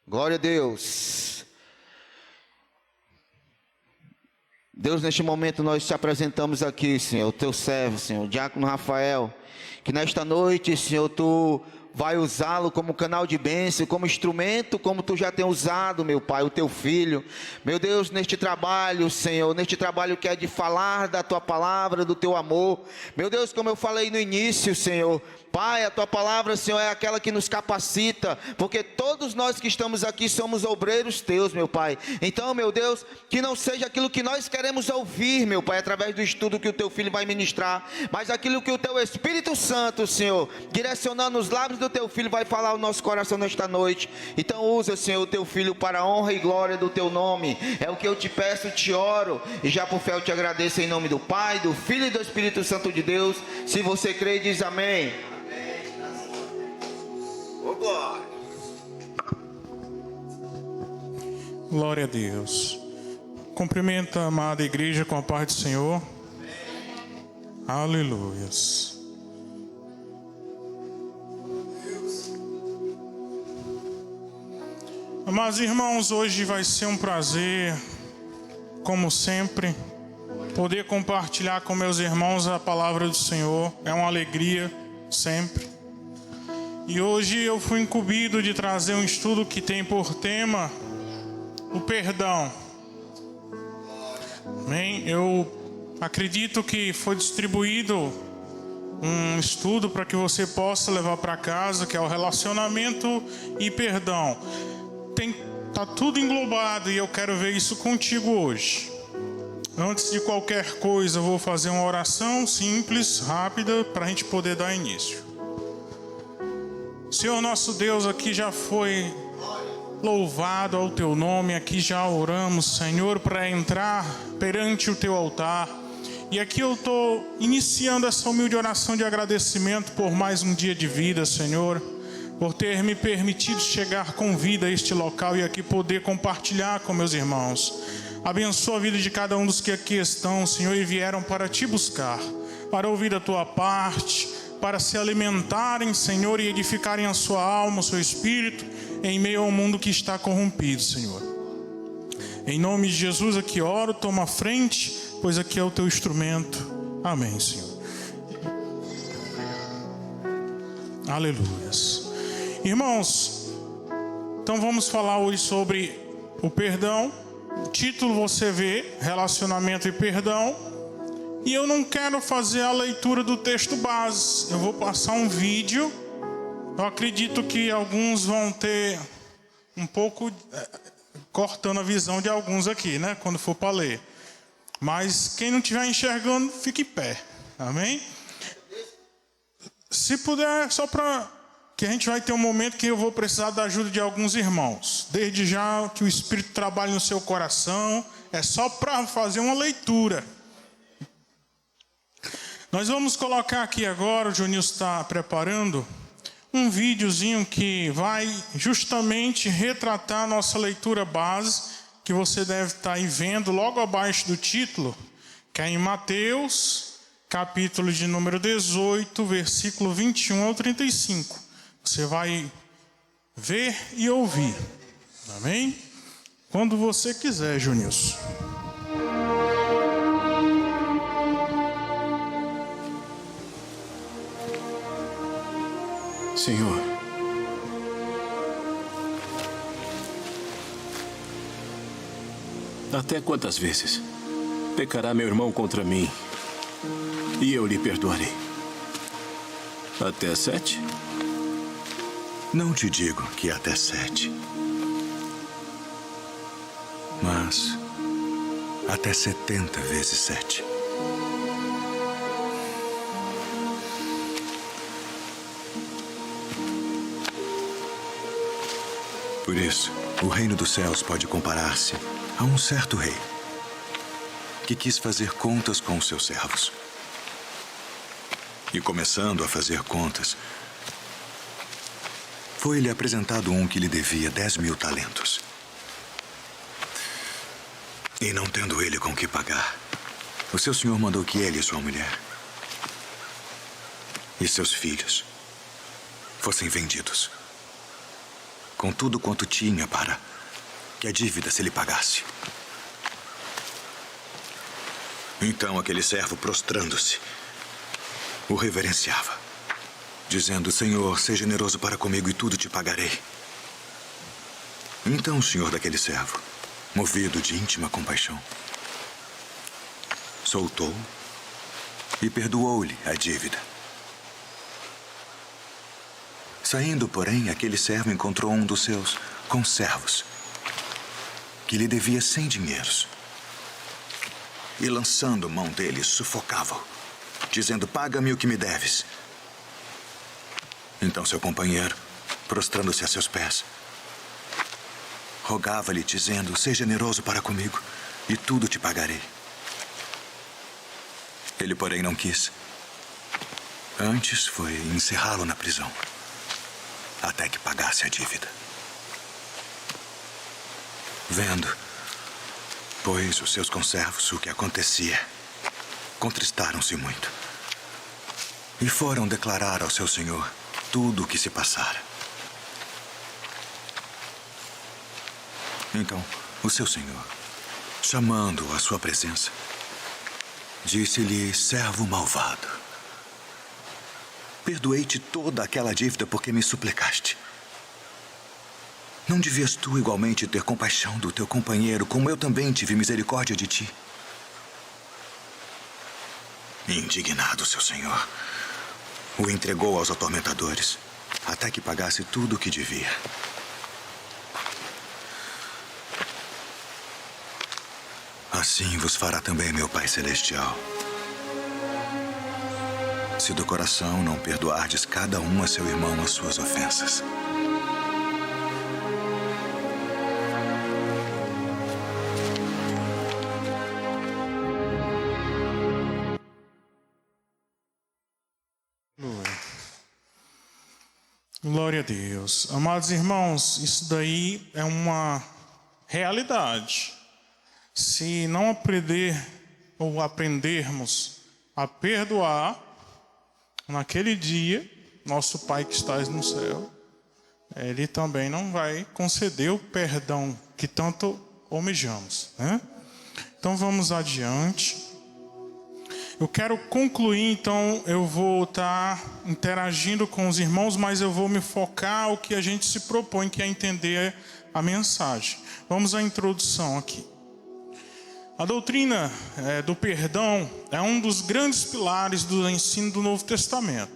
Glória a Deus. Deus, neste momento nós te apresentamos aqui, Senhor, o teu servo, Senhor, o diácono Rafael, que nesta noite, Senhor, tu vai usá-lo como canal de bênção, como instrumento, como tu já tem usado, meu Pai, o teu filho. Meu Deus, neste trabalho, Senhor, neste trabalho que é de falar da tua palavra, do teu amor. Meu Deus, como eu falei no início, Senhor, Pai, a tua palavra, Senhor, é aquela que nos capacita, porque todos nós que estamos aqui somos obreiros teus, meu Pai. Então, meu Deus, que não seja aquilo que nós queremos ouvir, meu Pai, através do estudo que o teu filho vai ministrar, mas aquilo que o teu Espírito Santo, Senhor, direcionando os lábios do teu filho, vai falar ao nosso coração nesta noite. Então usa, Senhor, o teu filho para a honra e glória do teu nome. É o que eu te peço, te oro, e já por fé eu te agradeço em nome do Pai, do Filho e do Espírito Santo de Deus. Se você crê, diz amém. Oh, glória. Glória a Deus. Cumprimento a amada igreja com a paz do Senhor. Aleluias. Amados irmãos, hoje vai ser um prazer, como sempre, poder compartilhar com meus irmãos a palavra do Senhor. É uma alegria sempre. E hoje eu fui incumbido de trazer um estudo que tem por tema o perdão. Amém? Eu acredito que foi distribuído um estudo para que você possa levar para casa, que é o relacionamento e perdão. Tá tudo englobado e eu quero ver isso contigo hoje. Antes de qualquer coisa, eu vou fazer uma oração simples, rápida, para a gente poder dar início. Senhor nosso Deus, aqui já foi louvado ao teu nome, aqui já oramos, Senhor, para entrar perante o teu altar. E aqui eu estou iniciando essa humilde oração de agradecimento por mais um dia de vida, Senhor, por ter me permitido chegar com vida a este local e aqui poder compartilhar com meus irmãos. Abençoa a vida de cada um dos que aqui estão, Senhor, e vieram para te buscar, para ouvir a tua parte, para se alimentarem, Senhor, e edificarem a sua alma, o seu espírito, em meio ao mundo que está corrompido, Senhor. Em nome de Jesus aqui oro, toma a frente, pois aqui é o teu instrumento. Amém, Senhor. Aleluias. Irmãos, então vamos falar hoje sobre o perdão. O título você vê, relacionamento e perdão. E eu não quero fazer a leitura do texto base. Eu vou passar um vídeo. Eu acredito que alguns vão ter um pouco cortando a visão de alguns aqui, né? Quando for para ler. Mas quem não estiver enxergando, fique em pé. Amém? Se puder, só para que a gente vai ter um momento que eu vou precisar da ajuda de alguns irmãos. Desde já que o Espírito trabalhe no seu coração. É só para fazer uma leitura. Nós vamos colocar aqui agora, o Junilson está preparando, um videozinho que vai justamente retratar a nossa leitura base, que você deve estar aí vendo logo abaixo do título, que é em Mateus, capítulo de número 18, versículo 21 ao 35. Você vai ver e ouvir. Amém? Quando você quiser, Junilson. Senhor, até quantas vezes pecará meu irmão contra mim e eu lhe perdoarei? Até 7? Não te digo que até 7, mas até 70 vezes 7. Por isso, o reino dos céus pode comparar-se a um certo rei que quis fazer contas com os seus servos. E começando a fazer contas, foi-lhe apresentado um que lhe devia 10.000 talentos. E não tendo ele com que pagar, o seu senhor mandou que ele e sua mulher e seus filhos fossem vendidos com tudo quanto tinha para que a dívida se lhe pagasse. Então aquele servo, prostrando-se, o reverenciava, dizendo: Senhor, seja generoso para comigo e tudo te pagarei. Então o senhor daquele servo, movido de íntima compaixão, soltou e perdoou-lhe a dívida. Saindo, porém, aquele servo encontrou um dos seus conservos, que lhe devia 100 dinheiros. E lançando mão dele, sufocava-o, dizendo: paga-me o que me deves. Então seu companheiro, prostrando-se a seus pés, rogava-lhe, dizendo: seja generoso para comigo e tudo te pagarei. Ele, porém, não quis. Antes foi encerrá-lo na prisão, até que pagasse a dívida. Vendo, pois, os seus conservos o que acontecia, contristaram-se muito e foram declarar ao seu senhor tudo o que se passara. Então, o seu senhor, chamando-o à sua presença, disse-lhe: servo malvado, perdoei-te toda aquela dívida porque me suplicaste. Não devias tu igualmente ter compaixão do teu companheiro, como eu também tive misericórdia de ti? Indignado, seu senhor o entregou aos atormentadores, até que pagasse tudo o que devia. Assim vos fará também meu Pai Celestial, se do coração não perdoardes cada um a seu irmão as suas ofensas. Glória a Deus. Amados irmãos, isso daí é uma realidade. Se não aprender ou aprendermos a perdoar, naquele dia, nosso Pai que estás no céu, Ele também não vai conceder o perdão que tanto almejamos, né? Então vamos adiante. Eu quero concluir, então eu vou estar interagindo com os irmãos, mas eu vou me focar o que a gente se propõe, que é entender a mensagem. Vamos à introdução aqui. A doutrina do perdão é um dos grandes pilares do ensino do Novo Testamento.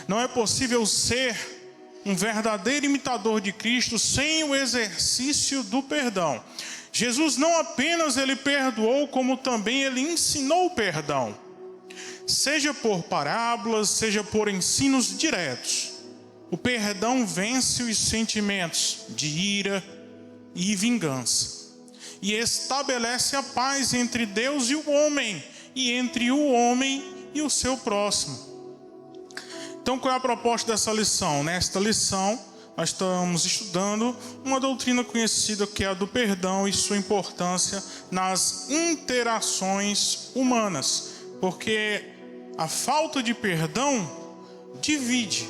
Não é possível ser um verdadeiro imitador de Cristo sem o exercício do perdão. Jesus não apenas ele perdoou, como também ele ensinou o perdão. Seja por parábolas, seja por ensinos diretos. O perdão vence os sentimentos de ira e vingança. E estabelece a paz entre Deus e o homem, e entre o homem e o seu próximo. Então, qual é a proposta dessa lição? Nesta lição, nós estamos estudando uma doutrina conhecida que é a do perdão e sua importância nas interações humanas. Porque a falta de perdão divide.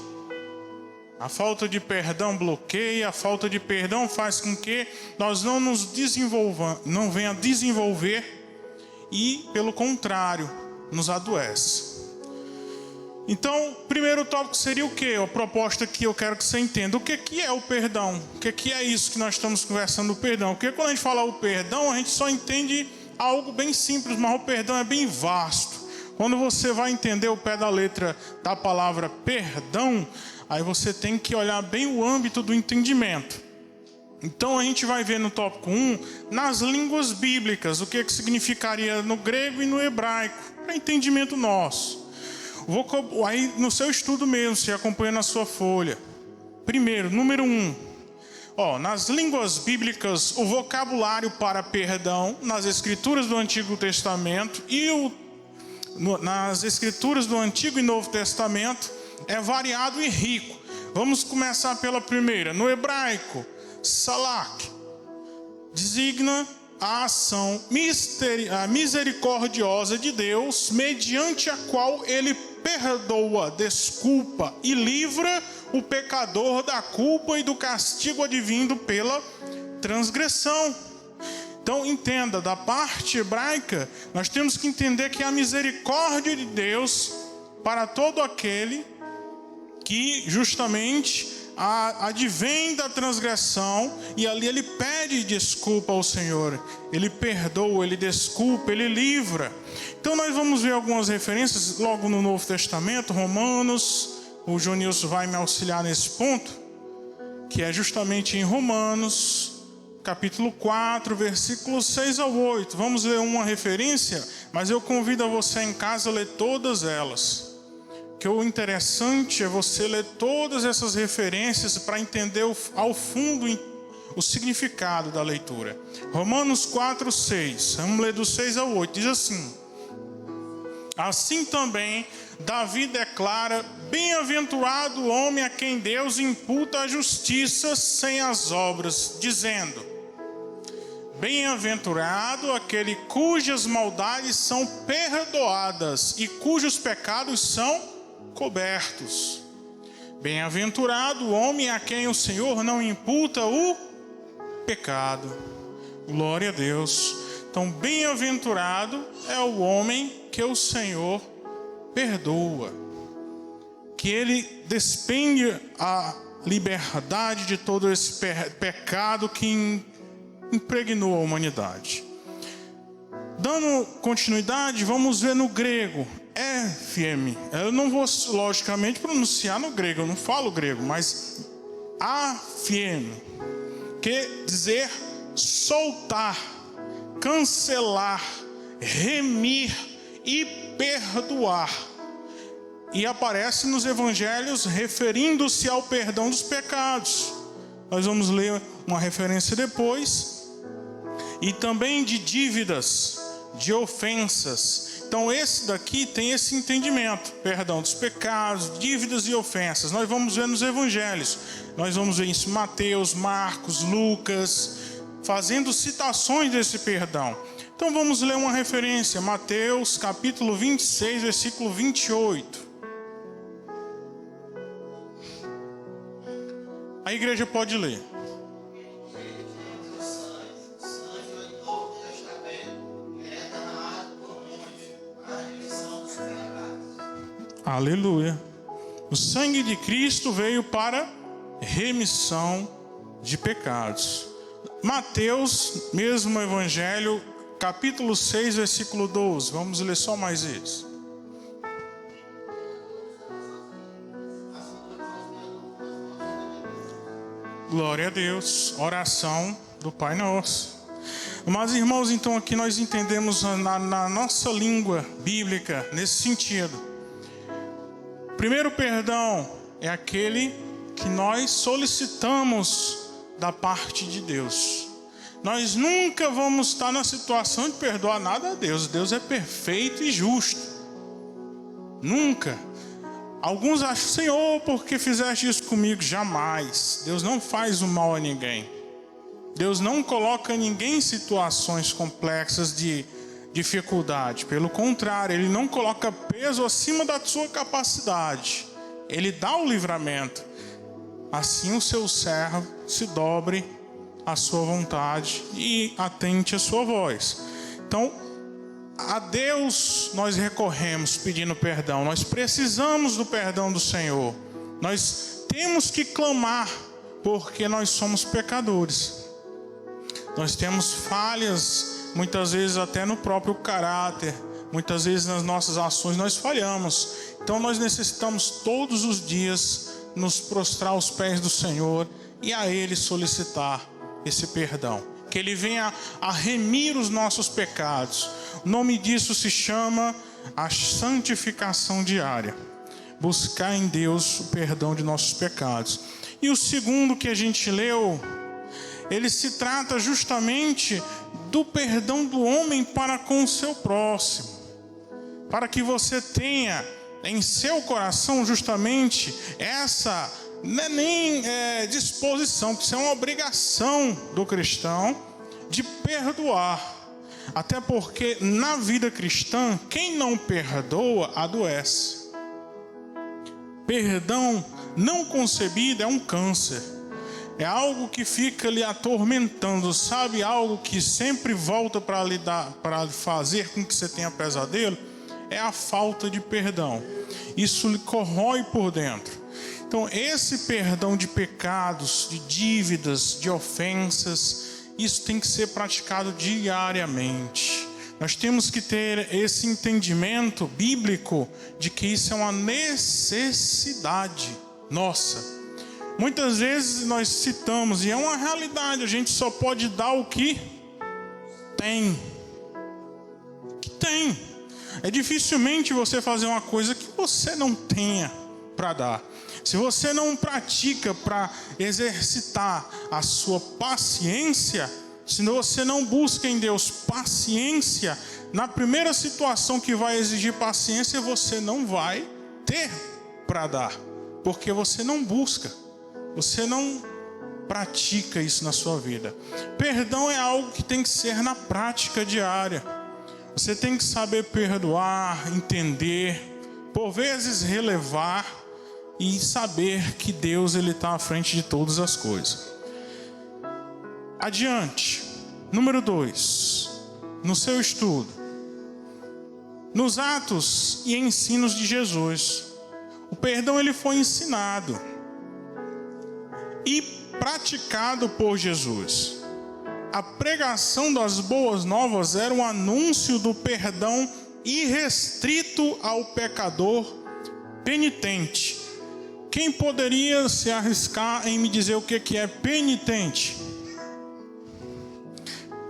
A falta de perdão bloqueia, a falta de perdão faz com que nós não nos desenvolvamos, não venha desenvolver e, pelo contrário, nos adoece. Então, o primeiro tópico seria o quê? A proposta que eu quero que você entenda. O que é o perdão? O que é isso que nós estamos conversando, o perdão? Porque quando a gente fala o perdão, a gente só entende algo bem simples, mas o perdão é bem vasto. Quando você vai entender o pé da letra da palavra perdão, aí você tem que olhar bem o âmbito do entendimento. Então a gente vai ver no tópico 1, nas línguas bíblicas, o que significaria no grego e no hebraico, para entendimento nosso. Aí no seu estudo mesmo, você acompanha na sua folha. Primeiro, número 1. Nas línguas bíblicas, o vocabulário para perdão, nas escrituras do Antigo Testamento nas escrituras do Antigo e Novo Testamento, é variado e rico. Vamos começar pela primeira. No hebraico, salak designa a ação misericordiosa de Deus, mediante a qual Ele perdoa, desculpa e livra o pecador da culpa e do castigo advindo pela transgressão. Então entenda, da parte hebraica, nós temos que entender que a misericórdia de Deus para todo aquele que justamente advém da transgressão, e ali ele pede desculpa ao Senhor, ele perdoa, ele desculpa, ele livra. Então nós vamos ver algumas referências logo no Novo Testamento, Romanos, o Jonilson vai me auxiliar nesse ponto, que é justamente em Romanos, capítulo 4, versículos 6 ao 8. Vamos ler uma referência, mas eu convido a você em casa a ler todas elas. Que o interessante é você ler todas essas referências para entender ao fundo o significado da leitura. Romanos 4, 6. Vamos ler do 6 ao 8. Diz assim: assim também Davi declara: bem-aventurado o homem a quem Deus imputa a justiça sem as obras, dizendo: bem-aventurado aquele cujas maldades são perdoadas e cujos pecados são cobertos. Bem-aventurado o homem a quem o Senhor não imputa o pecado. Glória a Deus. Então, bem-aventurado é o homem que o Senhor perdoa, que ele despende a liberdade de todo esse pecado que impregnou a humanidade. Dando continuidade, vamos ver no grego, Ephiemi. Eu não vou, logicamente, pronunciar no grego, eu não falo grego, mas Ephiemi quer dizer soltar, cancelar, remir e perdoar. E aparece nos evangelhos referindo-se ao perdão dos pecados. Nós vamos ler uma referência depois. E também de dívidas, de ofensas. Então esse daqui tem esse entendimento: perdão dos pecados, dívidas e ofensas. Nós vamos ver nos evangelhos. Nós vamos ver isso em Mateus, Marcos, Lucas, fazendo citações desse perdão. Então vamos ler uma referência, Mateus capítulo 26, versículo 28. A igreja pode ler. Aleluia. O sangue de Cristo veio para remissão de pecados. Mateus, mesmo evangelho, capítulo 6, versículo 12. Vamos ler só mais isso. Glória a Deus. Oração do Pai Nosso. Mas, irmãos, então aqui nós entendemos na nossa língua bíblica, nesse sentido. Primeiro perdão é aquele que nós solicitamos da parte de Deus. Nós nunca vamos estar na situação de perdoar nada a Deus. Deus é perfeito e justo. Nunca. Alguns acham: Senhor, por que fizeste isso comigo? Jamais. Deus não faz o mal a ninguém. Deus não coloca ninguém em situações complexas de dificuldade. Pelo contrário, Ele não coloca peso acima da sua capacidade. Ele dá o livramento. Assim o seu servo se dobre à sua vontade e atente à sua voz. Então, a Deus nós recorremos pedindo perdão. Nós precisamos do perdão do Senhor. Nós temos que clamar, porque nós somos pecadores. Nós temos falhas, muitas vezes até no próprio caráter. Muitas vezes nas nossas ações nós falhamos. Então nós necessitamos todos os dias nos prostrar aos pés do Senhor e a Ele solicitar esse perdão. Que Ele venha a remir os nossos pecados. O nome disso se chama a santificação diária. Buscar em Deus o perdão de nossos pecados. E o segundo que a gente leu, ele se trata justamente do perdão do homem para com o seu próximo. Para que você tenha em seu coração justamente essa, não é nem disposição, que isso é uma obrigação do cristão de perdoar. Até porque na vida cristã, quem não perdoa adoece. Perdão não concebido é um câncer. É algo que fica lhe atormentando, sabe? Algo que sempre volta para fazer com que você tenha pesadelo. É a falta de perdão. Isso lhe corrói por dentro. Então, esse perdão de pecados, de dívidas, de ofensas, isso tem que ser praticado diariamente. Nós temos que ter esse entendimento bíblico de que isso é uma necessidade nossa. Muitas vezes nós citamos, e é uma realidade, a gente só pode dar o que tem. É dificilmente você fazer uma coisa que você não tenha para dar. Se você não pratica para exercitar a sua paciência, se você não busca em Deus paciência, na primeira situação que vai exigir paciência, você não vai ter para dar, porque você não busca, você não pratica isso na sua vida. Perdão é algo que tem que ser na prática diária. Você tem que saber perdoar, entender, por vezes relevar e saber que Deus ele está à frente de todas as coisas. Adiante, número 2, no seu estudo, nos atos e ensinos de Jesus, o perdão ele foi ensinado e praticado por Jesus. A pregação das boas novas era um anúncio do perdão irrestrito ao pecador penitente. Quem poderia se arriscar em me dizer o que é penitente?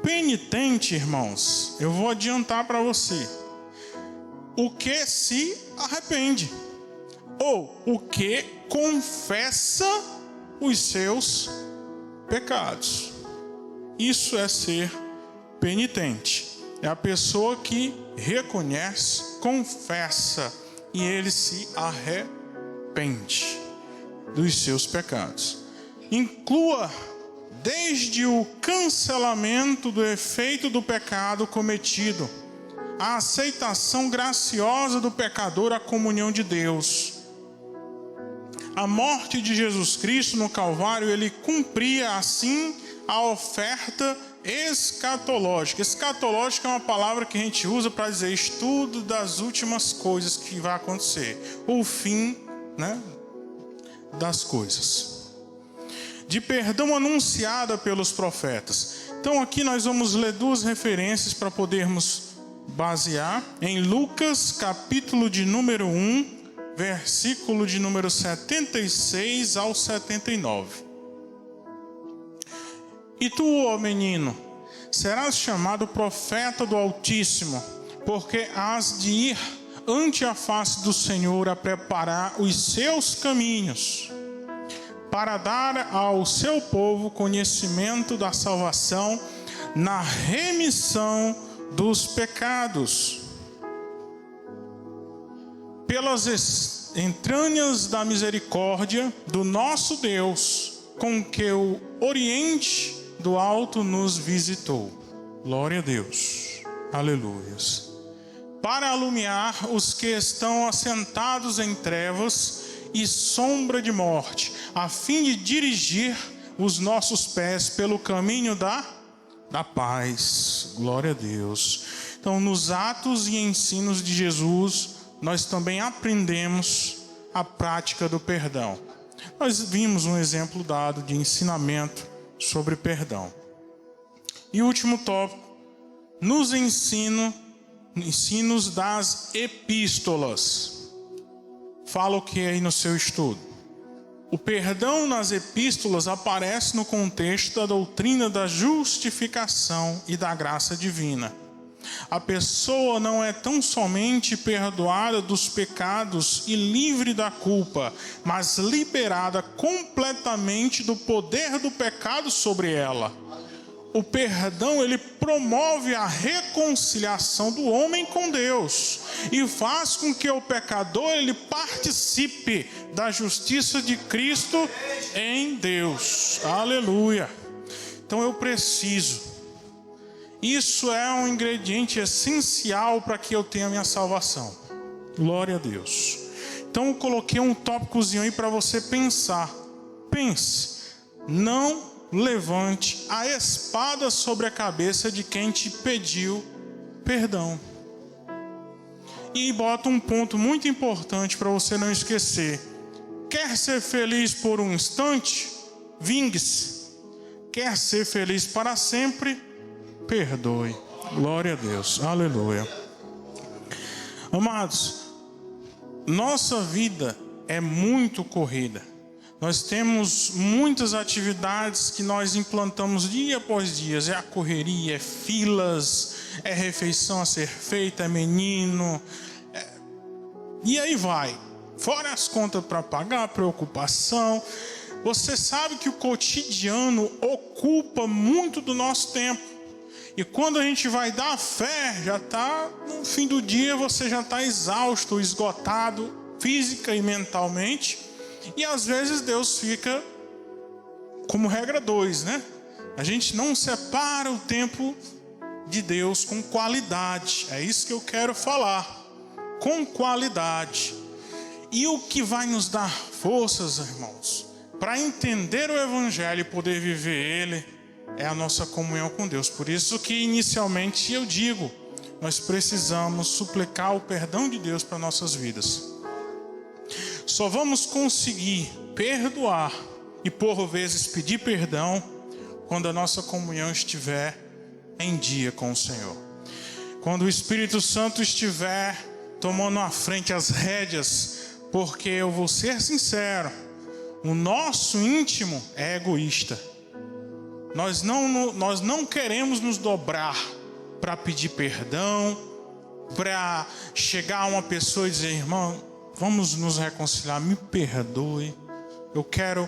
Penitente, irmãos, eu vou adiantar para você. O que se arrepende, ou o que confessa os seus pecados. Isso é ser penitente. É a pessoa que reconhece, confessa e ele se arrepende dos seus pecados. Inclua desde o cancelamento do efeito do pecado cometido, a aceitação graciosa do pecador à comunhão de Deus. A morte de Jesus Cristo no Calvário, ele cumpria assim a oferta escatológica. Escatológica é uma palavra que a gente usa para dizer estudo das últimas coisas que vai acontecer, o fim, das coisas. De perdão anunciada pelos profetas. Então aqui nós vamos ler 2 referências para podermos basear em Lucas, capítulo de número 1, versículo de número 76 ao 79. E tu, ó menino, serás chamado profeta do Altíssimo, porque hás de ir ante a face do Senhor a preparar os seus caminhos, para dar ao seu povo conhecimento da salvação na remissão dos pecados, pelas entranhas da misericórdia do nosso Deus, com que o Oriente do alto nos visitou. Glória a Deus. Aleluias. Para alumiar os que estão assentados em trevas e sombra de morte, a fim de dirigir os nossos pés pelo caminho da paz. Glória a Deus. Então, nos atos e ensinos de Jesus, nós também aprendemos a prática do perdão. Nós vimos um exemplo dado de ensinamento sobre perdão. E o último tópico, nos ensinos das epístolas. Fala o que aí no seu estudo. O perdão nas epístolas aparece no contexto da doutrina da justificação e da graça divina. A pessoa não é tão somente perdoada dos pecados e livre da culpa, mas liberada completamente do poder do pecado sobre ela. O perdão, ele promove a reconciliação do homem com Deus e faz com que o pecador ele participe da justiça de Cristo em Deus. Aleluia. Então eu preciso. Isso é um ingrediente essencial para que eu tenha minha salvação. Glória a Deus. Então eu coloquei um tópicozinho aí para você pensar. Pense, não levante a espada sobre a cabeça de quem te pediu perdão. E bota um ponto muito importante para você não esquecer. Quer ser feliz por um instante? Vingue-se. Quer ser feliz para sempre? Perdoe. Glória a Deus. Aleluia. Amados, nossa vida é muito corrida. Nós temos muitas atividades que nós implantamos dia após dia. É a correria, é filas, é refeição a ser feita, é menino. E aí vai. Fora as contas para pagar, preocupação. Você sabe que o cotidiano ocupa muito do nosso tempo. E quando a gente vai dar fé, já está no fim do dia, você já está exausto, esgotado, física e mentalmente. E às vezes Deus fica como regra 2, né? A gente não separa o tempo de Deus com qualidade. É isso que eu quero falar. Com qualidade. E o que vai nos dar forças, irmãos, para entender o Evangelho e poder viver ele, é a nossa comunhão com Deus. Por isso que inicialmente eu digo, nós precisamos suplicar o perdão de Deus para nossas vidas. Só vamos conseguir perdoar e por vezes pedir perdão quando a nossa comunhão estiver em dia com o Senhor. Quando o Espírito Santo estiver tomando à frente as rédeas, porque eu vou ser sincero, o nosso íntimo é egoísta. Nós não queremos nos dobrar para pedir perdão, para chegar a uma pessoa e dizer: irmão, vamos nos reconciliar, me perdoe, eu quero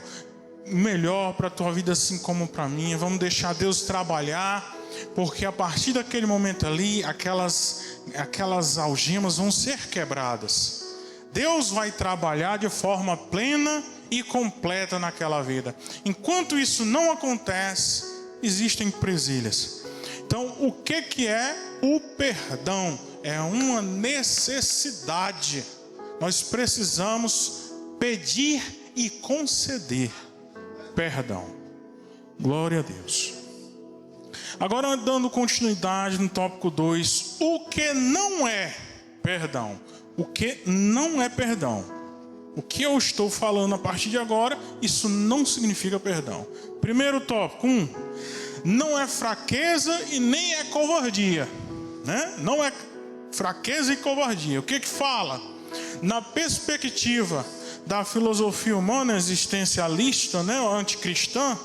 o melhor para a tua vida assim como para a minha, vamos deixar Deus trabalhar, porque a partir daquele momento ali, aquelas algemas vão ser quebradas. Deus vai trabalhar de forma plena e completa naquela vida. Enquanto isso não acontece, existem presilhas. Então, o que é o perdão? É uma necessidade. Nós precisamos pedir e conceder perdão. Glória a Deus. Agora, dando continuidade no tópico 2, o que não é perdão? O que não é perdão? O que eu estou falando a partir de agora, isso não significa perdão. Primeiro tópico, 1. Não é fraqueza e nem é covardia, né? Não é fraqueza e covardia. O que fala? Na perspectiva da filosofia humana existencialista, né, anticristã,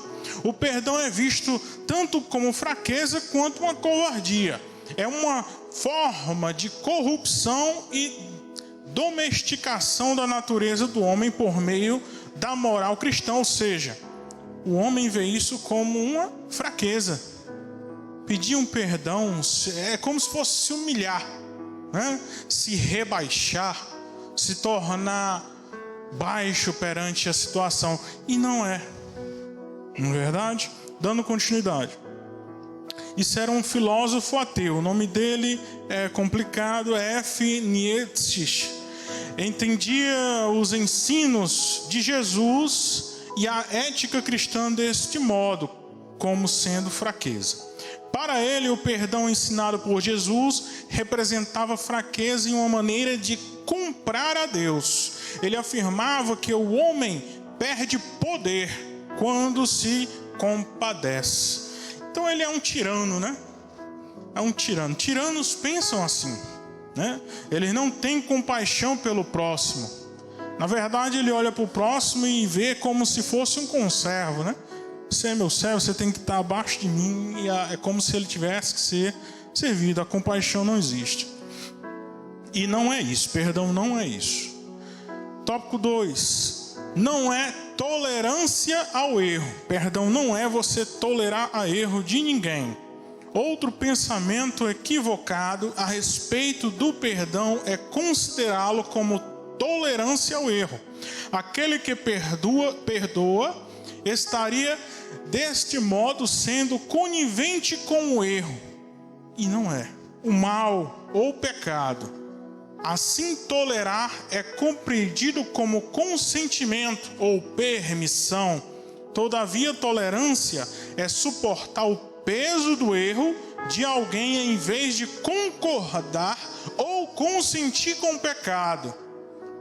o perdão é visto tanto como fraqueza quanto uma covardia. É uma forma de corrupção e domesticação da natureza do homem por meio da moral cristã, ou seja, o homem vê isso como uma fraqueza. Pedir um perdão é como se fosse se humilhar, né? Se rebaixar, se tornar baixo perante a situação, e não é. Não é verdade? Dando continuidade. Isso era um filósofo ateu, o nome dele é complicado, é F. Nietzsche. Entendia os ensinos de Jesus e a ética cristã deste modo, como sendo fraqueza. Para ele, o perdão ensinado por Jesus representava fraqueza em uma maneira de comprar a Deus. Ele afirmava que o homem perde poder quando se compadece. Então ele é um tirano, né? É um tirano. Tiranos pensam assim, né? Eles não têm compaixão pelo próximo. Na verdade, ele olha para o próximo e vê como se fosse um conservo, né? Você é meu servo, você tem que estar abaixo de mim. E é como se ele tivesse que ser servido. A compaixão não existe. E não é isso. Perdão não é isso. Tópico 2. Não é tolerância ao erro. Perdão não é você tolerar a erro de ninguém. Outro pensamento equivocado a respeito do perdão é considerá-lo como tolerância ao erro. Aquele que perdoa estaria deste modo sendo conivente com o erro. E não é. O mal ou o pecado Assim, tolerar é compreendido como consentimento ou permissão. Todavia, tolerância é suportar o peso do erro de alguém em vez de concordar ou consentir com o pecado.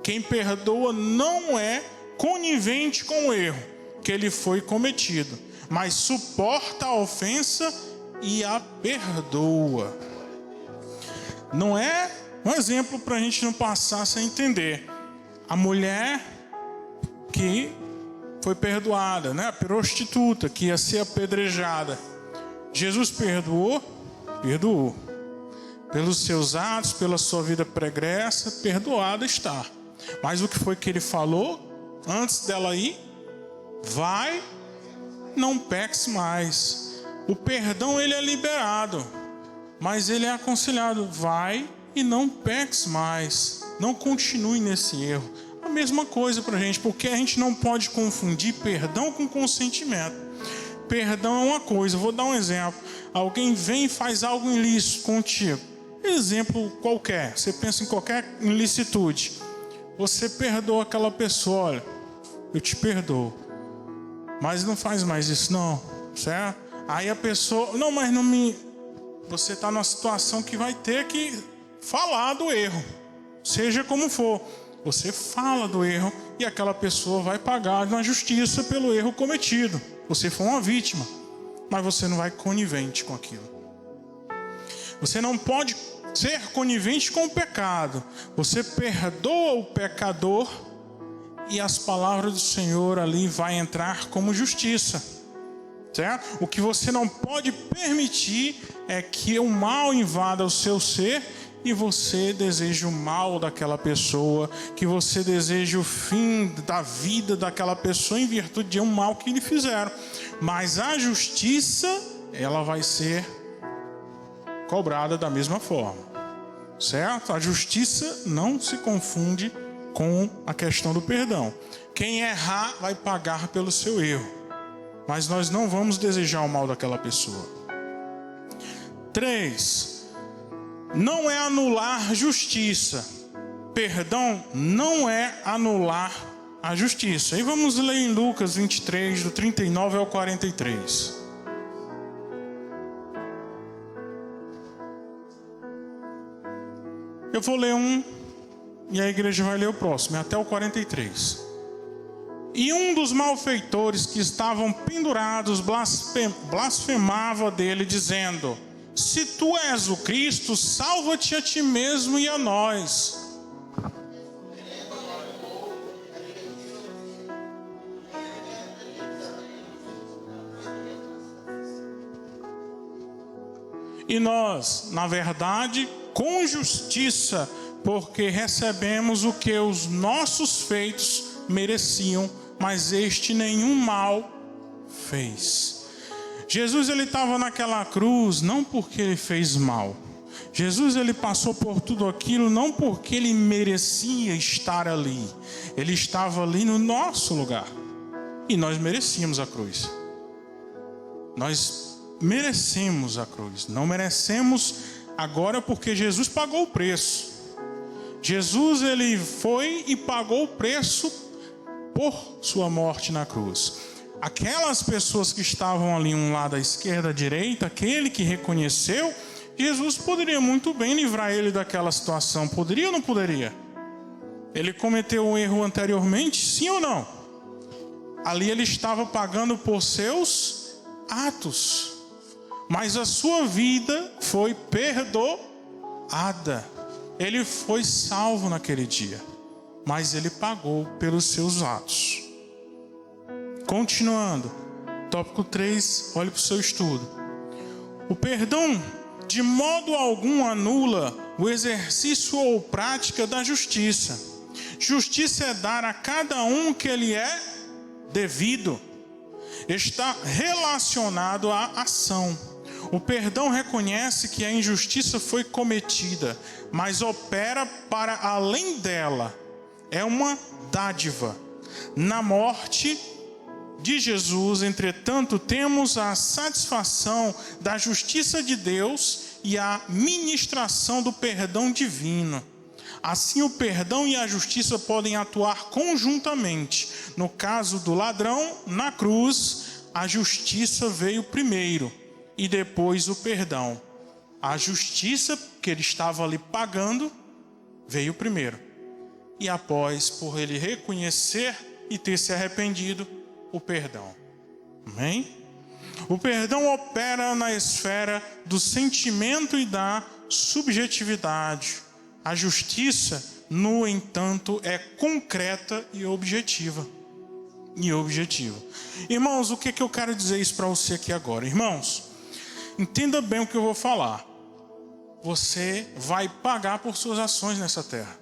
Quem perdoa não é conivente com o erro que lhe foi cometido, mas suporta a ofensa e a perdoa. Não é um exemplo para a gente não passar sem entender. A mulher que foi perdoada, né? A prostituta que ia ser apedrejada. Jesus perdoou? Perdoou. Pelos seus atos, pela sua vida pregressa, perdoada está. Mas o que foi que ele falou antes dela ir? Vai, não peques mais. O perdão, ele é liberado, mas ele é aconselhado: vai e não peques mais. Não continue nesse erro. A mesma coisa para a gente, porque a gente não pode confundir perdão com consentimento. Perdão é uma coisa, vou dar um exemplo. Alguém vem e faz algo ilícito contigo. Exemplo qualquer, você pensa em qualquer ilicitude. Você perdoa aquela pessoa: olha, eu te perdoo, mas não faz mais isso não, certo? Aí a pessoa: não, mas não me... Você está numa situação que vai ter que falar do erro, seja como for. Você fala do erro e aquela pessoa vai pagar na justiça pelo erro cometido. Você foi uma vítima, mas você não vai conivente com aquilo. Você não pode ser conivente com o pecado. Você perdoa o pecador e as palavras do Senhor ali vai entrar como justiça, certo? O que você não pode permitir é que o mal invada o seu ser e você deseja o mal daquela pessoa, que você deseja o fim da vida daquela pessoa em virtude de um mal que lhe fizeram. Mas a justiça, ela vai ser cobrada da mesma forma, certo? A justiça não se confunde com a questão do perdão. Quem errar vai pagar pelo seu erro, mas nós não vamos desejar o mal daquela pessoa. 3. Não é anular justiça. Perdão não é anular a justiça. E vamos ler em Lucas 23, do 39 ao 43. Eu vou ler um e a igreja vai ler o próximo, até o 43. E um dos malfeitores que estavam pendurados blasfemava dele, dizendo: se tu és o Cristo, salva-te a ti mesmo e a nós. E nós, na verdade, com justiça, porque recebemos o que os nossos feitos mereciam, mas este nenhum mal fez. Jesus, ele estava naquela cruz não porque ele fez mal. Jesus, ele passou por tudo aquilo não porque ele merecia estar ali. Ele estava ali no nosso lugar. E nós merecíamos a cruz. Nós merecemos a cruz. Não merecemos agora porque Jesus pagou o preço. Jesus, ele foi e pagou o preço por sua morte na cruz. Aquelas pessoas que estavam ali, um lado à esquerda, à direita, aquele que reconheceu, Jesus poderia muito bem livrar ele daquela situação. Poderia ou não poderia? Ele cometeu um erro anteriormente, sim ou não? Ali ele estava pagando por seus atos. Mas a sua vida foi perdoada. Ele foi salvo naquele dia. Mas ele pagou pelos seus atos. Continuando, tópico 3, olhe para o seu estudo. O perdão de modo algum anula o exercício ou prática da justiça. Justiça é dar a cada um que lhe é devido. Está relacionado à ação. O perdão reconhece que a injustiça foi cometida, mas opera para além dela. É uma dádiva. Na morte de Jesus, entretanto, temos a satisfação da justiça de Deus e a ministração do perdão divino. Assim, o perdão e a justiça podem atuar conjuntamente. No caso do ladrão, na cruz, a justiça veio primeiro e depois o perdão. A justiça que ele estava ali pagando veio primeiro. E após, por ele reconhecer e ter se arrependido, o perdão. Amém? O perdão opera na esfera do sentimento e da subjetividade. A justiça, no entanto, é concreta e objetiva. Irmãos, o que eu quero dizer isso para você aqui agora? Irmãos, entenda bem o que eu vou falar. Você vai pagar por suas ações nessa terra.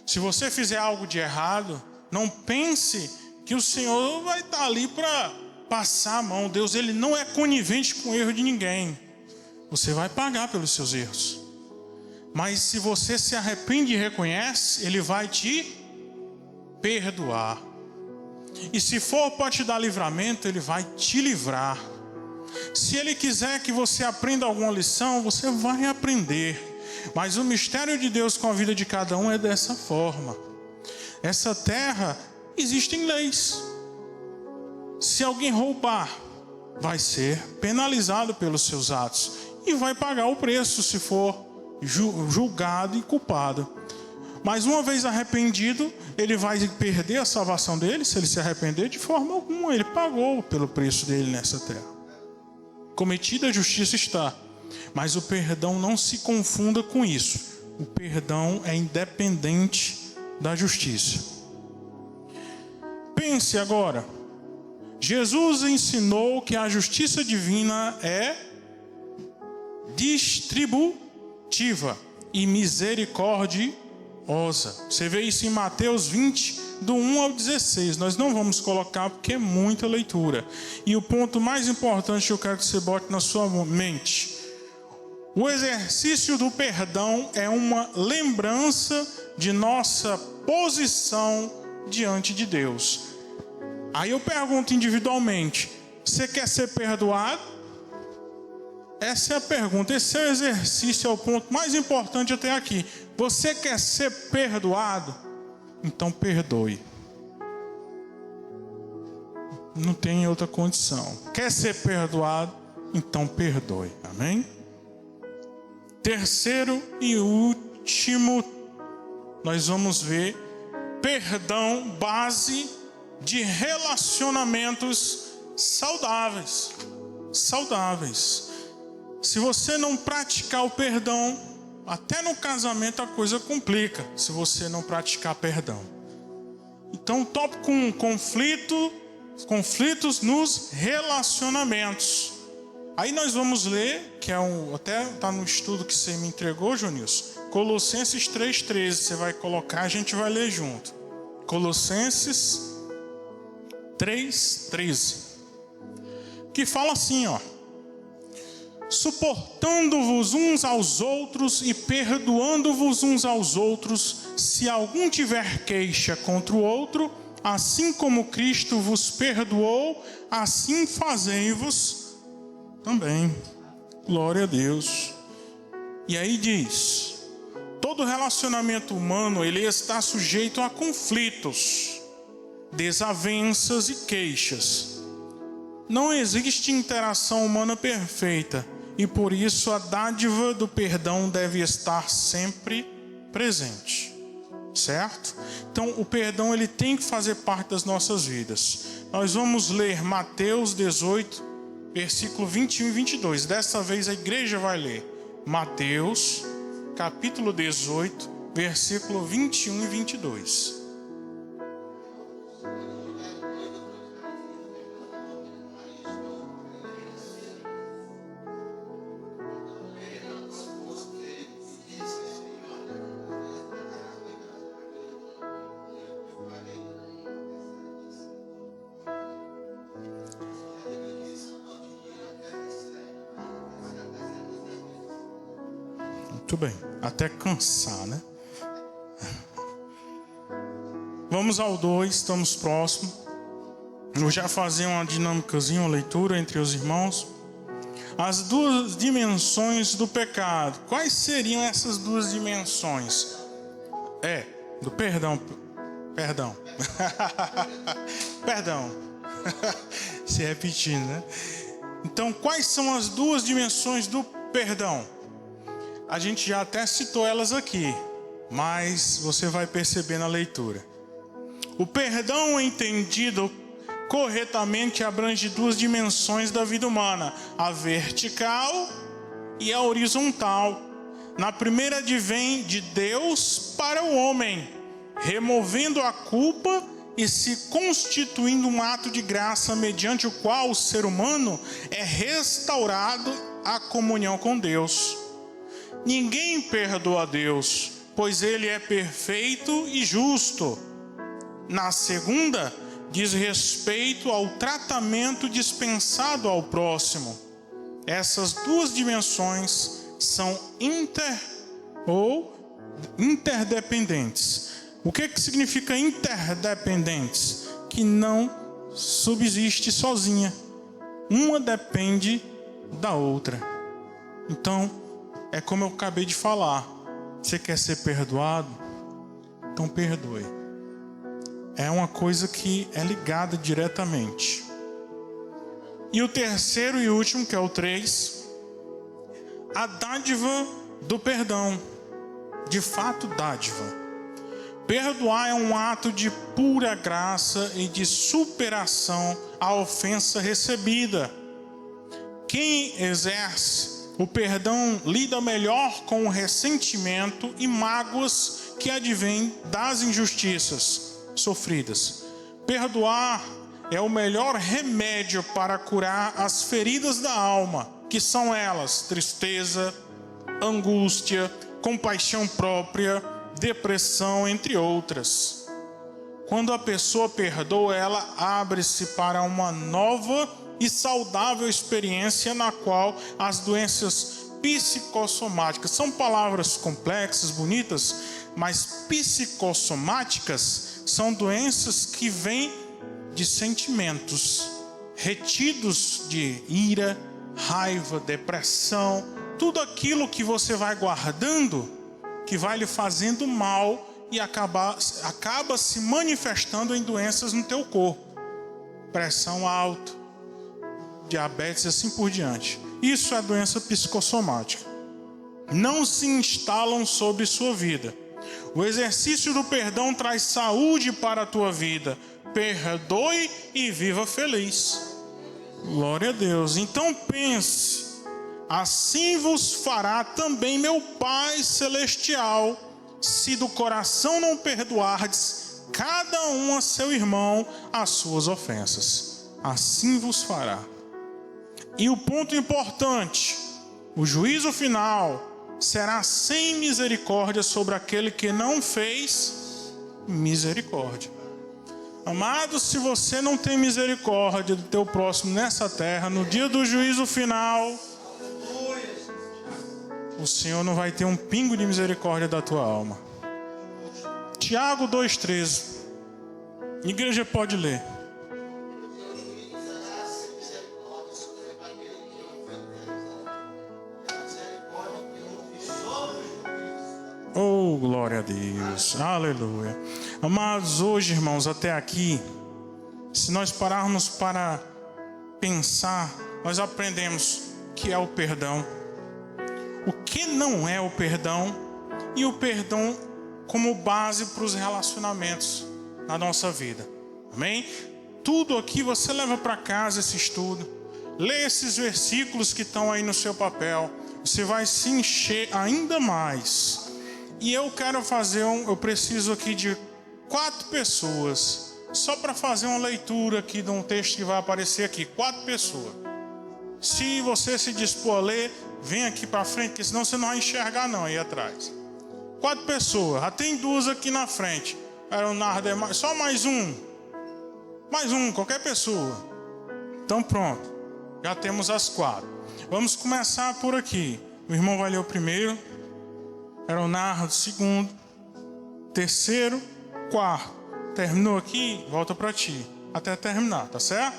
Se você fizer algo de errado, não pense que o Senhor vai estar ali para passar a mão. Deus, ele não é conivente com o erro de ninguém. Você vai pagar pelos seus erros. Mas se você se arrepende e reconhece, ele vai te perdoar. E se for para te dar livramento, ele vai te livrar. Se ele quiser que você aprenda alguma lição, você vai aprender. Mas o mistério de Deus com a vida de cada um é dessa forma. Essa terra, existem leis. Se alguém roubar, vai ser penalizado pelos seus atos. E vai pagar o preço se for julgado e culpado. Mas uma vez arrependido, ele vai perder a salvação dele. Se ele se arrepender, de forma alguma, ele pagou pelo preço dele nessa terra. Cometida a justiça está, mas o perdão não se confunda com isso. O perdão é independente da justiça. Pense agora. Jesus ensinou que a justiça divina é distributiva e misericordiosa. Você vê isso em Mateus 20, do 1 ao 16. Nós não vamos colocar porque é muita leitura. E o ponto mais importante que eu quero que você bote na sua mente: o exercício do perdão é uma lembrança de nossa posição diante de Deus. Aí eu pergunto individualmente: você quer ser perdoado? Essa é a pergunta, esse é o exercício, é o ponto mais importante até aqui. Você quer ser perdoado? Então perdoe. Não tem outra condição. Quer ser perdoado? Então perdoe. Amém? Terceiro e último, nós vamos ver perdão, base de relacionamentos saudáveis. Se você não praticar o perdão, até no casamento a coisa complica, se você não praticar perdão. Então, tópico 1, conflitos nos relacionamentos. Aí nós vamos ler, que até está no estudo que você me entregou, Jonilson, Colossenses 3,13, você vai colocar, a gente vai ler junto. Colossenses 3,13, que fala assim, ó: suportando-vos uns aos outros e perdoando-vos uns aos outros, se algum tiver queixa contra o outro, assim como Cristo vos perdoou, assim fazei-vos também. Glória a Deus. E aí diz: todo relacionamento humano, ele está sujeito a conflitos, desavenças e queixas. Não existe interação humana perfeita, e por isso a dádiva do perdão deve estar sempre presente, certo? Então o perdão, ele tem que fazer parte das nossas vidas. Nós vamos ler Mateus 18, versículo 21 e 22. Dessa vez a igreja vai ler Mateus, capítulo 18, versículo 21 e 22. Muito bem, até cansar, né? Vamos ao 2, estamos próximos. Vou já fazer uma dinâmicazinha, uma leitura entre os irmãos. As duas dimensões do pecado. Quais seriam essas duas dimensões? Do perdão. Perdão. Perdão. Se repetindo, né? Então, quais são as duas dimensões do perdão? A gente já até citou elas aqui, mas você vai perceber na leitura. O perdão entendido corretamente abrange duas dimensões da vida humana: a vertical e a horizontal. Na primeira advém de Deus para o homem, removendo a culpa e se constituindo um ato de graça mediante o qual o ser humano é restaurado à comunhão com Deus. Ninguém perdoa a Deus, pois Ele é perfeito e justo. Na segunda, diz respeito ao tratamento dispensado ao próximo. Essas duas dimensões são interdependentes. O que significa interdependentes? Que não subsiste sozinha. Uma depende da outra. Então, é como eu acabei de falar. Você quer ser perdoado? Então perdoe. É uma coisa que é ligada diretamente. E o terceiro e último, que é o 3, a dádiva do perdão. De fato, dádiva. Perdoar é um ato de pura graça e de superação à ofensa recebida. Quem exerce o perdão lida melhor com o ressentimento e mágoas que advêm das injustiças sofridas. Perdoar é o melhor remédio para curar as feridas da alma, que são elas: tristeza, angústia, compaixão própria, depressão, entre outras. Quando a pessoa perdoa, ela abre-se para uma nova e saudável experiência na qual as doenças psicossomáticas, são palavras complexas, bonitas, mas psicossomáticas são doenças que vêm de sentimentos retidos de ira, raiva, depressão, tudo aquilo que você vai guardando, que vai lhe fazendo mal e acaba se manifestando em doenças no teu corpo. Pressão alta, diabetes e assim por diante. Isso é doença psicossomática. Não se instalam sobre sua vida. O exercício do perdão traz saúde para a tua vida. Perdoe e viva feliz. Glória a Deus. Então pense: assim vos fará também meu Pai Celestial, se do coração não perdoardes cada um a seu irmão as suas ofensas. Assim vos fará. E o ponto importante: o juízo final será sem misericórdia sobre aquele que não fez misericórdia. Amado, se você não tem misericórdia do teu próximo nessa terra, no dia do juízo final, o Senhor não vai ter um pingo de misericórdia da tua alma. Tiago 2,13. A igreja pode ler. Oh, glória a Deus, aleluia. Amados, hoje, irmãos, até aqui, se nós pararmos para pensar, nós aprendemos que é o perdão, o que não é o perdão, e o perdão como base para os relacionamentos na nossa vida. Amém? Tudo aqui você leva para casa esse estudo, lê esses versículos que estão aí no seu papel, você vai se encher ainda mais. E eu quero fazer eu preciso aqui de 4 pessoas, só para fazer uma leitura aqui de um texto que vai aparecer aqui. 4 pessoas. Se você se dispor a ler, vem aqui para frente, porque senão você não vai enxergar não aí atrás. 4 pessoas, já tem 2 aqui na frente. Leonardo, só mais um, qualquer pessoa. Então pronto, já temos as 4. Vamos começar por aqui. O irmão vai ler o primeiro, Leonardo, segundo, terceiro, quarto. Terminou aqui, volta para ti, até terminar, tá certo?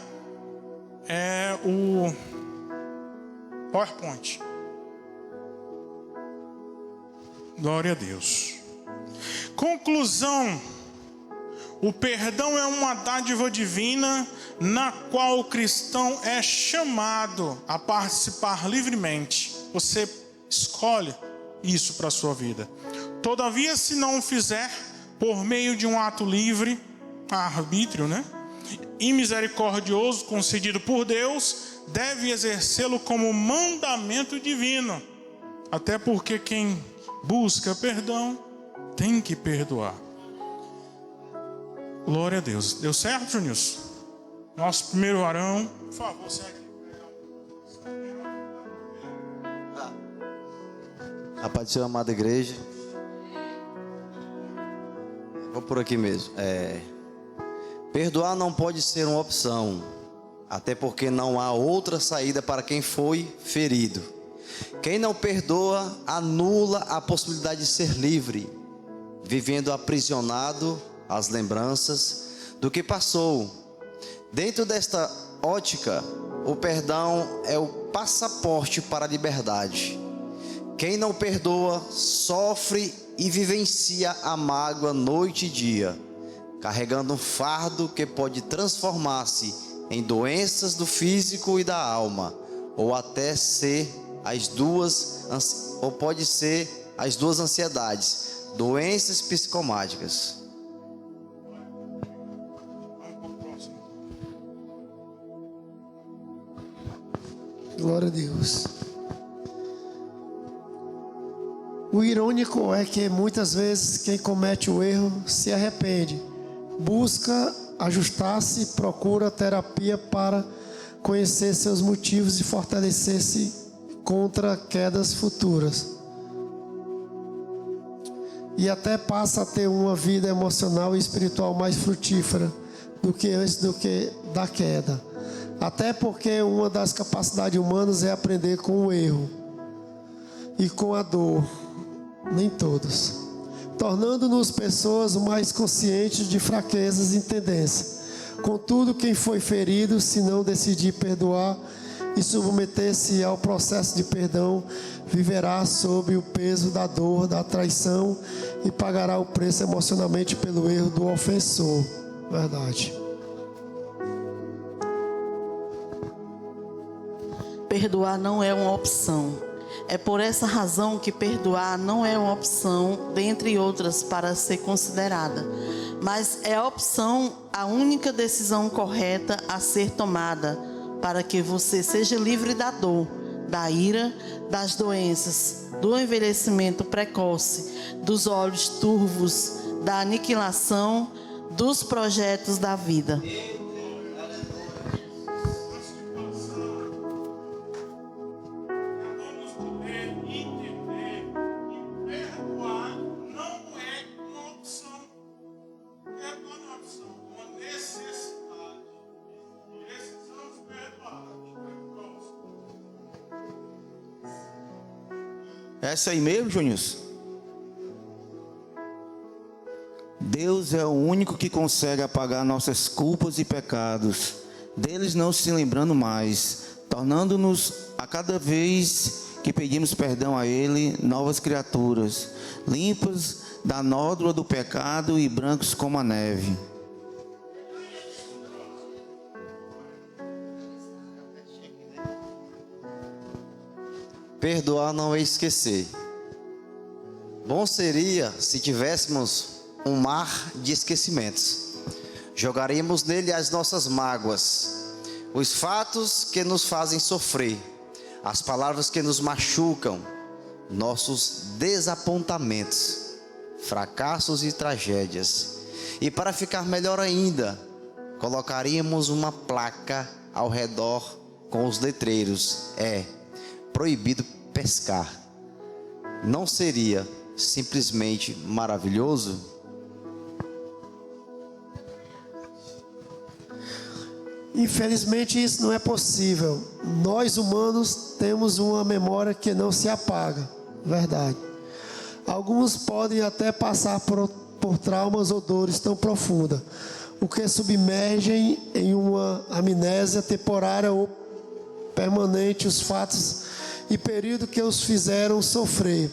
É o PowerPoint. Glória a Deus. Conclusão: o perdão é uma dádiva divina na qual o cristão é chamado a participar livremente. Você escolhe isso para a sua vida. Todavia, se não o fizer por meio de um ato livre, arbítrio, e misericordioso concedido por Deus, deve exercê-lo como mandamento divino. Até porque quem busca perdão tem que perdoar. Glória a Deus. Deu certo, Junilson? Nosso primeiro varão. Por favor, segue. A paz do Senhor, amada igreja. Vou por aqui mesmo. Perdoar não pode ser uma opção, até porque não há outra saída para quem foi ferido. Quem não perdoa anula a possibilidade de ser livre, vivendo aprisionado às lembranças do que passou. Dentro desta ótica, o perdão é o passaporte para a liberdade. Quem não perdoa sofre e vivencia a mágoa noite e dia, carregando um fardo que pode transformar-se em doenças do físico e da alma, ou até ser pode ser as duas ansiedades, doenças psicomáticas. Glória a Deus. O irônico é que muitas vezes quem comete o erro se arrepende, busca ajustar-se, procura terapia para conhecer seus motivos e fortalecer-se contra quedas futuras. E até passa a ter uma vida emocional e espiritual mais frutífera do que antes da queda. Até porque uma das capacidades humanas é aprender com o erro e com a dor. Nem todos. Tornando-nos pessoas mais conscientes de fraquezas e tendências. Contudo, quem foi ferido, se não decidir perdoar e submeter-se ao processo de perdão, viverá sob o peso da dor, da traição e pagará o preço emocionalmente pelo erro do ofensor. Verdade. Perdoar não é uma opção. É por essa razão que perdoar não é uma opção, dentre outras, para ser considerada. Mas é a opção, a única decisão correta a ser tomada, para que você seja livre da dor, da ira, das doenças, do envelhecimento precoce, dos olhos turvos, da aniquilação, dos projetos da vida. Essa aí mesmo, Junilson? Deus é o único que consegue apagar nossas culpas e pecados, deles não se lembrando mais, tornando-nos, a cada vez que pedimos perdão a Ele, novas criaturas, limpas da nódoa do pecado e brancos como a neve. Perdoar não é esquecer. Bom seria se tivéssemos um mar de esquecimentos. Jogaríamos nele as nossas mágoas, os fatos que nos fazem sofrer, as palavras que nos machucam, nossos desapontamentos, fracassos e tragédias. E para ficar melhor ainda, colocaríamos uma placa ao redor com os letreiros: proibido pescar. Não seria simplesmente maravilhoso? Infelizmente isso não é possível. Nós humanos temos uma memória que não se apaga. Verdade. Alguns podem até passar por traumas ou dores tão profundas, o que submergem em uma amnésia temporária ou permanente os fatos e período que os fizeram sofrer.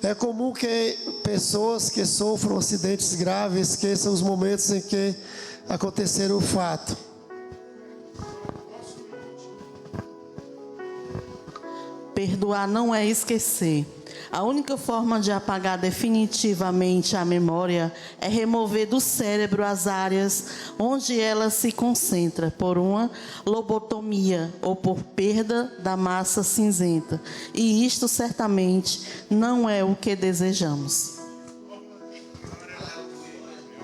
É comum que pessoas que sofram acidentes graves esqueçam os momentos em que aconteceram o fato. Perdoar não é esquecer. A única forma de apagar definitivamente a memória é remover do cérebro as áreas onde ela se concentra por uma lobotomia ou por perda da massa cinzenta. E isto certamente não é o que desejamos.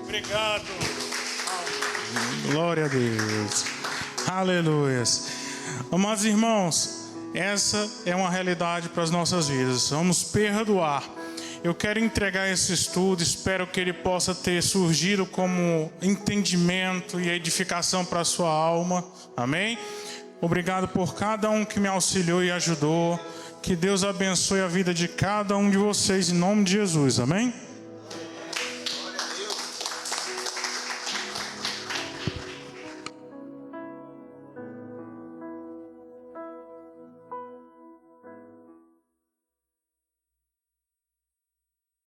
Obrigado. Glória a Deus. Aleluia. Amados irmãos, essa é uma realidade para as nossas vidas. Vamos perdoar. Eu quero entregar esse estudo, espero que ele possa ter surgido como entendimento e edificação para a sua alma. Amém? Obrigado por cada um que me auxiliou e ajudou. Que Deus abençoe a vida de cada um de vocês em nome de Jesus. Amém?